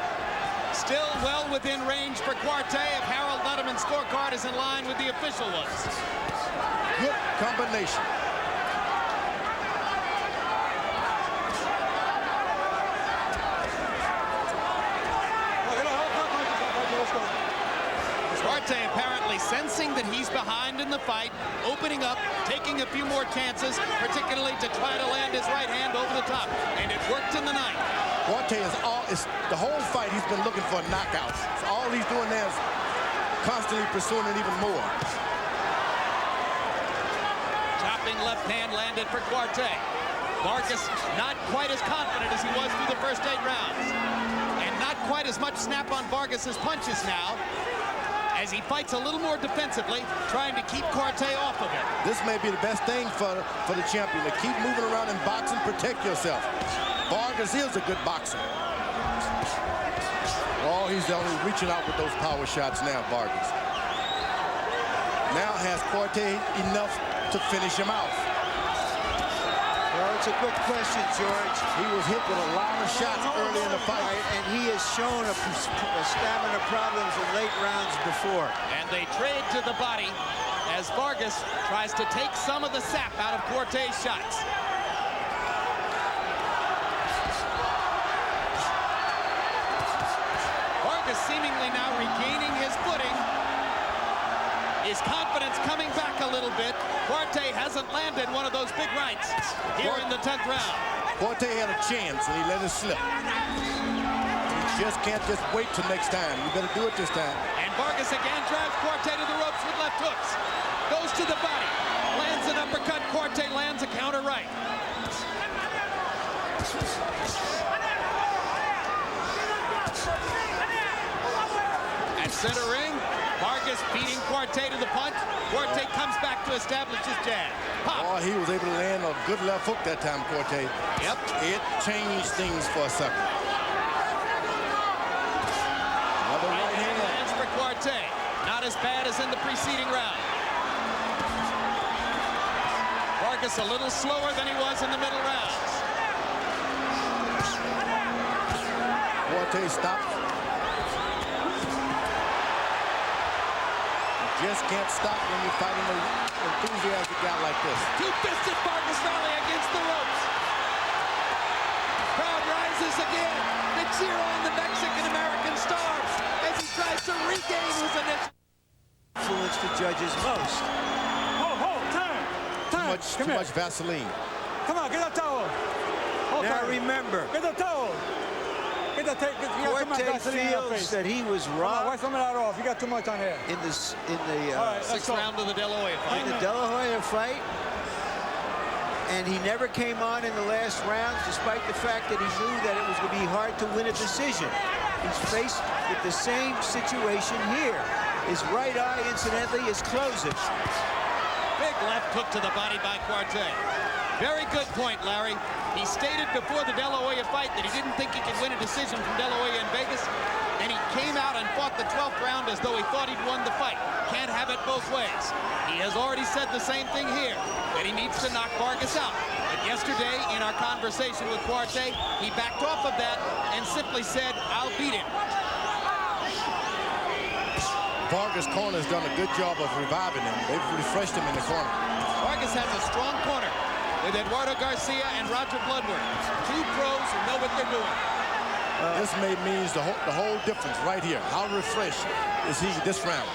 Still well within range for Quartey if Harold Letterman's scorecard is in line with the official ones. Good combination. Quartey apparently sensing that he's behind in the fight, opening up, taking a few more chances, particularly to try to land his right hand over the top. And it worked in the 9th. Quartey is the whole fight he's been looking for knockouts. So all he's doing there is constantly pursuing it even more. Chopping left hand landed for Quartey. Vargas not quite as confident as he was through the first 8 rounds. And not quite as much snap on Vargas's punches now, as he fights a little more defensively, trying to keep Quartey off of it. This may be the best thing for the champion, to keep moving around in boxing, protect yourself. Vargas is a good boxer. Oh, he's only reaching out with those power shots now, Vargas. Now has Quartey enough to finish him off? Well, it's a good question, George. He was hit with a lot of shots early in the fight. And he has shown a stamina problems in late rounds before. And they trade to the body as Vargas tries to take some of the sap out of Quartey's shots. Vargas seemingly now regaining his footing. His confidence coming back a little bit. Quartey hasn't landed one of those big rights here in the 10th round. Quartey had a chance and he let it slip. You just can't just wait till next time. You better do it this time. And Vargas again drives Quartey to the ropes with left hooks. Goes to the body. Lands an uppercut. Quartey lands a counter right. At center ring, Vargas beating Quartey to the punch. Quartey comes back to establish his jab. Pop. Oh, he was able to land a good left hook that time, Quartey. Yep. It changed things for a second. Another right hand lands for Quartey. Not as bad as in the preceding round. Vargas a little slower than he was in the middle rounds. Quartey stopped. Just can't stop when you're fighting an enthusiastic guy like this. Two-fisted Vargas rally against the ropes. Crowd rises again. The cheer on the Mexican-American star as he tries to regain his initial. Influence the judges most. Time. Too much Vaseline. Come on, get a towel. Now remember, Get the towel. Quartey feels that he was robbed. Wipe some of that off. You got too much on here. In the 6th round of the De La Hoya fight. In the De La Hoya fight, and he never came on in the last rounds, despite the fact that he knew that it was going to be hard to win a decision. He's faced with the same situation here. His right eye, incidentally, is closing. Big left hook to the body by Quartey. Very good point, Larry. He stated before the De La Hoya fight that he didn't think he could win a decision from De La Hoya in Vegas, and he came out and fought the 12th round as though he thought he'd won the fight. Can't have it both ways. He has already said the same thing here, that he needs to knock Vargas out. But yesterday, in our conversation with Quartey, he backed off of that and simply said, I'll beat him. Vargas' corner has done a good job of reviving him. They've refreshed him in the corner. Vargas has a strong corner with Eduardo Garcia and Roger Bloodworth. Two pros who know what they're doing. This means the whole difference right here. How refreshed is he this round?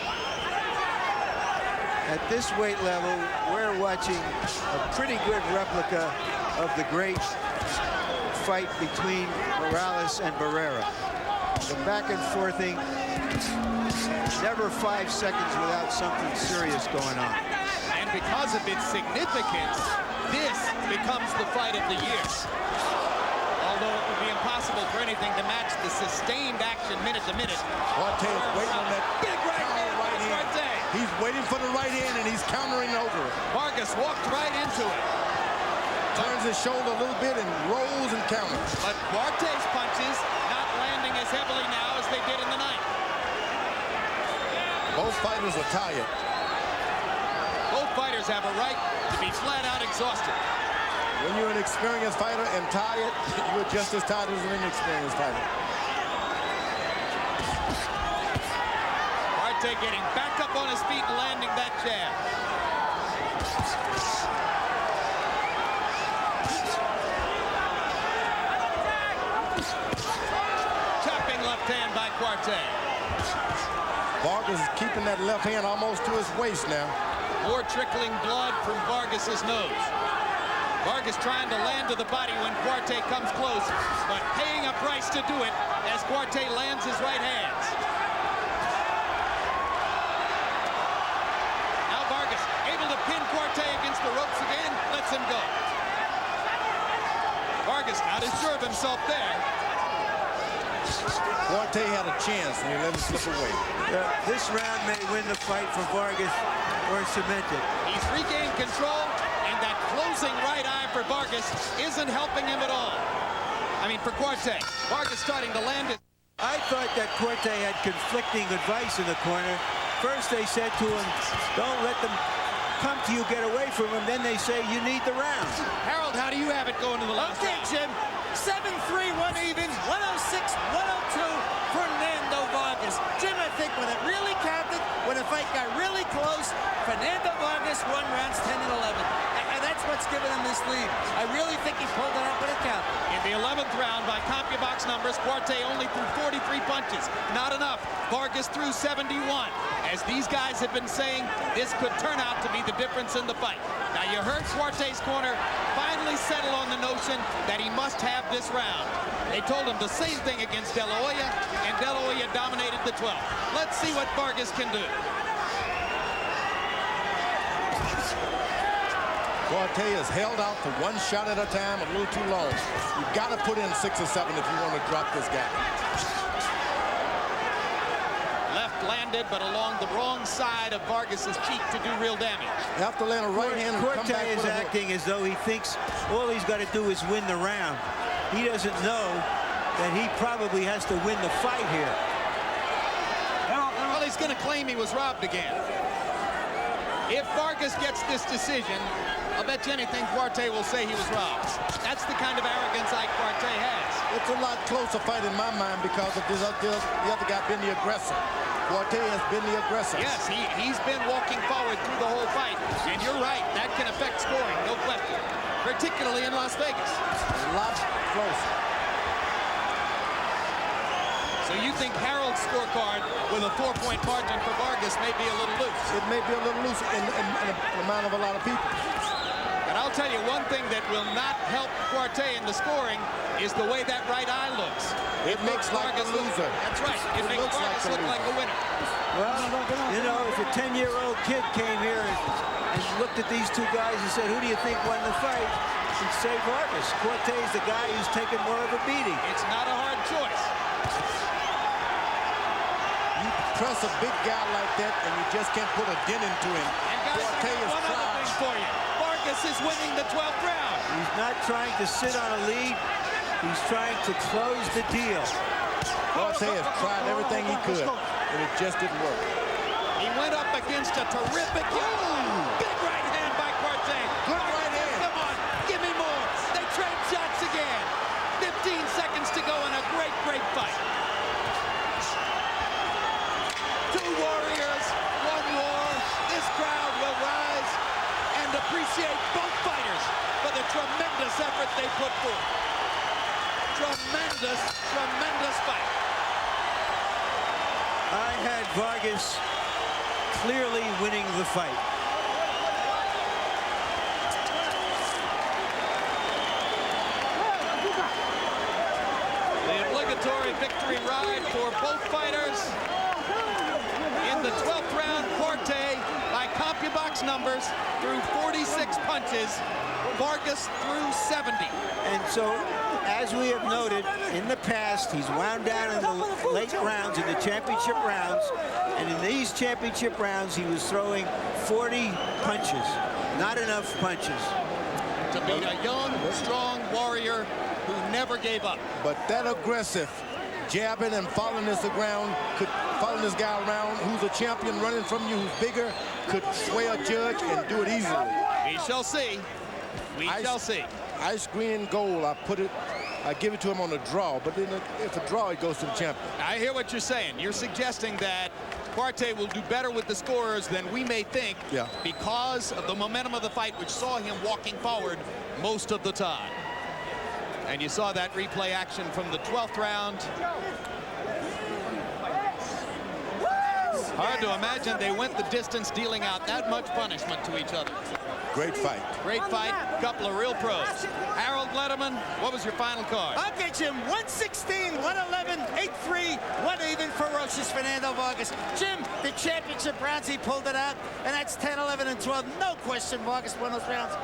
At this weight level, we're watching a pretty good replica of the great fight between Morales and Barrera. The back and forthing, never 5 seconds without something serious going on. And because of its significance, this becomes the fight of the year. Although it would be impossible for anything to match the sustained action minute to minute. Quartey is waiting on that big right hand by Quartey. He's waiting for the right hand, and he's countering over it. Vargas walked right into it. Turns his shoulder a little bit and rolls and counters. But Quartey's punches not landing as heavily now as they did in the ninth. Both fighters are tired. Both fighters have a right to be flat out exhausted. When you're an experienced fighter and tired, you're just as tired as an inexperienced fighter. Quartey getting back up on his feet and landing that jab. Chopping left hand by Quartey. Vargas is keeping that left hand almost to his waist now. More trickling blood from Vargas's nose. Vargas trying to land to the body when Quartey comes close, but paying a price to do it as Quartey lands his right hands. Now Vargas able to pin Quartey against the ropes again, lets him go. Vargas not as sure of himself there. Quartey had a chance and he let him slip away. This round may win the fight for Vargas or cement it. He's regained control, and that closing right eye for Vargas isn't helping him at all. I mean, for Quartey. Vargas starting to land it. I thought that Quartey had conflicting advice in the corner. First they said to him, don't let them come to you, get away from him. Then they say you need the round. Harold, how do you have it going to the last Okay, round? Jim. 7-3, 1 even, 106, 102, Fernando Vargas. Jim, I think when it really counted, when the fight got really close, Fernando Vargas won rounds 10 and 11. And that's what's given him this lead. I really think he pulled it out when it counted. In the 11th round, by CompuBox numbers, Quartey only threw 43 punches. Not enough. Vargas threw 71. As these guys have been saying, this could turn out to be the difference in the fight. Now, you heard Quartey's corner finally settle on the notion that he must have this round. They told him the same thing against De La Hoya, and De La Hoya dominated the 12th. Let's see what Vargas can do. Quartey is held out for one shot at a time, a little too long. You've got to put in 6 or 7 if you want to drop this guy. Left landed, but along the wrong side of Vargas's cheek to do real damage. You have to land a right hand and come back Quartey is with a hook. acting as though he thinks all he's got to do is win the round. He doesn't know that he probably has to win the fight here. Well, he's going to claim he was robbed again. If Vargas gets this decision, I'll bet you anything Quartey will say he was robbed. That's the kind of arrogance Ike Quartey has. It's a lot closer fight in my mind because of the other guy being the aggressor. Quartey has been the aggressor. Yes, he's been walking forward through the whole fight. And you're right, that can affect scoring, no question. Particularly in Las Vegas. A lot closer. So you think Harold's scorecard with a 4-point margin for Vargas may be a little loose? It may be a little loose in the mind of a lot of people. But I'll tell you one thing that will not help Quartey in the scoring is the way that right eye looks. It looks like a loser. That's right. It makes Vargas look like a winner. Well, you know, if a 10-year-old kid came here and looked at these two guys and said, who do you think won the fight? He'd say Vargas. Quartey's the guy who's taken more of a beating. It's not a hard choice. You press a big guy like that and you just can't put a dent into him. And guys, Quartey is one other thing for you. Vargas is winning the 12th round. He's not trying to sit on a lead. He's trying to close the deal. Quartey has tried everything he could, and it just didn't work. He went up against a terrific big right hand by Quartey. Good right hand. Come on, give me more. They trade shots again. 15 seconds to go in a great, great fight. Two warriors, one war. This crowd will rise and appreciate both fighters for the tremendous effort they put forth. Tremendous, tremendous fight. I had Vargas clearly winning the fight. The obligatory victory ride for both fighters. In the 12th round, Quartey by CompuBox 46 numbers, threw 46 punches. Vargas threw 70. And so, as we have noted, in the past, he's wound down in the late rounds, in the championship rounds. And in these championship rounds, he was throwing 40 punches. Not enough punches. To beat a young, strong warrior who never gave up. But that aggressive jabbing and following this around, could follow this guy around who's a champion running from you, who's bigger, could sway a judge and do it easily. We shall see. We shall see. Ice green gold, I give it to him on a draw, but then if a draw, it goes to the champion. I hear what you're saying. You're suggesting that Quartey will do better with the scorers than we may think, because of the momentum of the fight, which saw him walking forward most of the time. And you saw that replay action from the 12th round. Hard to imagine they went the distance, dealing out that much punishment to each other. Great fight. Great fight. Couple of real pros. Harold Letterman, what was your final card? I'll get Jim 116, 111, 8-3, 1 even, ferocious Fernando Vargas. Jim, the championship rounds, he pulled it out, and that's 10, 11, and 12. No question Vargas won those rounds.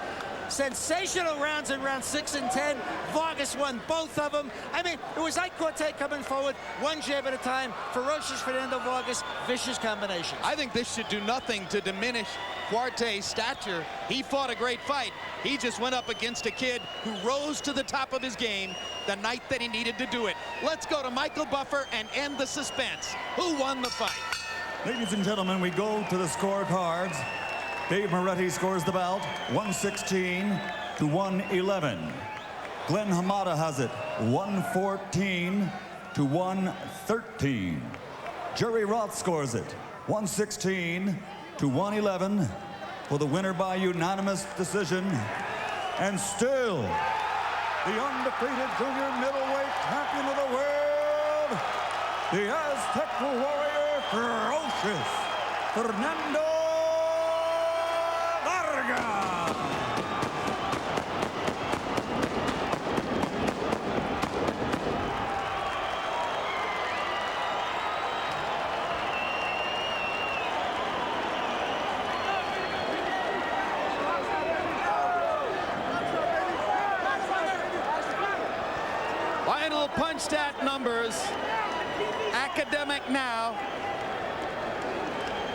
Sensational rounds in round 6 and 10. Vargas won both of them. I mean, it was Ike Quartey coming forward, one jab at a time. Ferocious Fernando Vargas, vicious combinations. I think this should do nothing to diminish Quartey's stature. He fought a great fight. He just went up against a kid who rose to the top of his game the night that he needed to do it. Let's go to Michael Buffer and end the suspense. Who won the fight? Ladies and gentlemen, we go to the scorecards. Dave Moretti scores the bout 116 to 111. Glenn Hamada has it 114 to 113. Jerry Roth scores it 116 to 111 for the winner by unanimous decision. And still, the undefeated junior middleweight champion of the world, the Aztec warrior, ferocious Fernando Vargas. Final punch stat numbers. Academic now.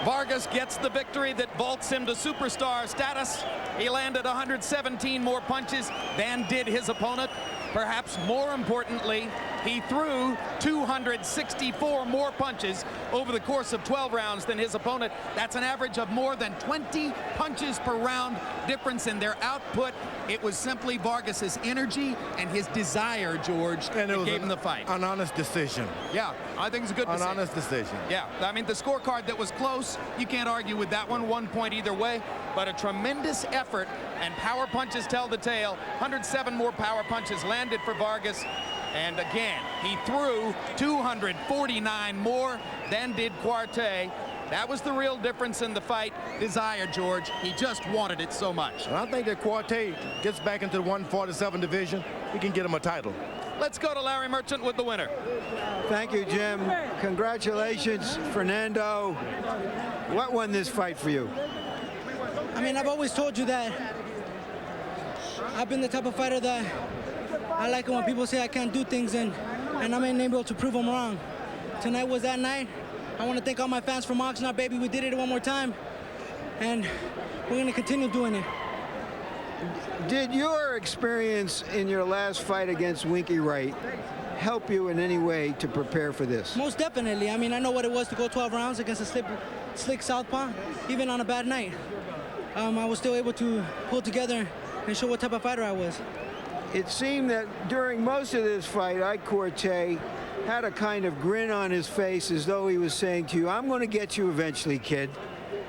Vargas gets the victory that vaults him to superstar status. He landed 117 more punches than did his opponent. Perhaps more importantly, he threw 264 more punches over the course of 12 rounds than his opponent. That's an average of more than 20 punches per round difference in their output. It was simply Vargas's energy and his desire, George, that gave him the fight. An honest decision. Yeah, I think it's a good decision. An honest decision. Yeah, I mean, the scorecard that was close, you can't argue with that one. 1 point either way, but a tremendous effort, and power punches tell the tale. 107 more power punches landed for Vargas. And again, he threw 249 more than did Quartey. That was the real difference in the fight. Desire, George. He just wanted it so much. And I think that Quartey gets back into the 147 division. We can get him a title. Let's go to Larry Merchant with the winner. Thank you, Jim. Congratulations, Fernando. What won this fight for you? I mean, I've always told you that I've been the type of fighter that I like it when people say I can't do things, and I'm able to prove them wrong. Tonight was that night. I want to thank all my fans from Oxnard, baby. We did it one more time, and we're going to continue doing it. Did your experience in your last fight against Winky Wright help you in any way to prepare for this? Most definitely. I mean, I know what it was to go 12 rounds against a slick southpaw, even on a bad night. I was still able to pull together and show what type of fighter I was. It seemed that during most of this fight, Ike Quartey had a kind of grin on his face, as though he was saying to you, I'm going to get you eventually, kid.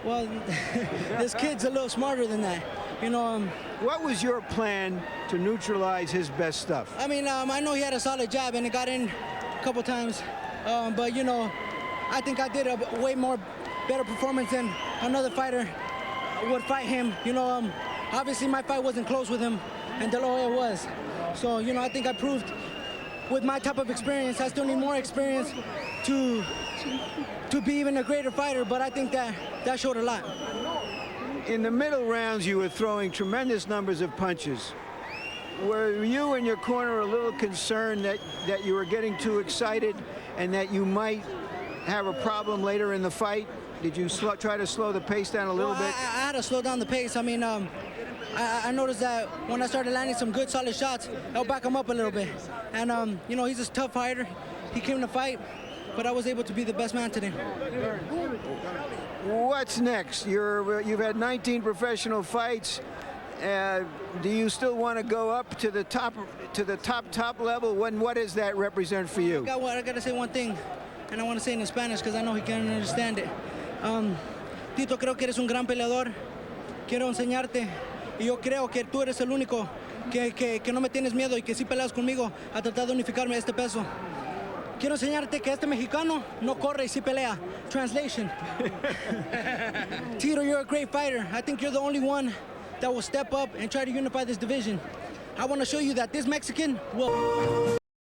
Well, this kid's a little smarter than that. You know, what was your plan to neutralize his best stuff? I mean, I know he had a solid jab, and it got in a couple times. But, you know, I think I did a way more better performance than another fighter would fight him. You know, obviously my fight wasn't close with him, and De La Hoya was. So, you know, I think I proved with my type of experience, I still need more experience to be even a greater fighter, but I think that showed a lot. In the middle rounds, you were throwing tremendous numbers of punches. Were you and your corner a little concerned that you were getting too excited and that you might have a problem later in the fight? Did you try to slow the pace down a little bit? I had to slow down the pace. I mean, I noticed that when I started landing some good, solid shots, I'll back him up a little bit. And, you know, he's a tough fighter. He came to fight, but I was able to be the best man today. What's next? You've had 19 professional fights. Do you still want to go up to the top level? What does that represent for you? I got to say one thing, and I want to say it in Spanish because I know he can understand it. Tito, creo que eres un gran peleador. Quiero enseñarte, y yo creo que tú eres el único que no me tienes miedo y que sí peleas conmigo a tratar de unificarme a este peso. Quiero enseñarte que este mexicano no corre y sí pelea. Translation. Tito, you're a great fighter. I think you're the only one that will step up and try to unify this division. I want to show you that this Mexican will...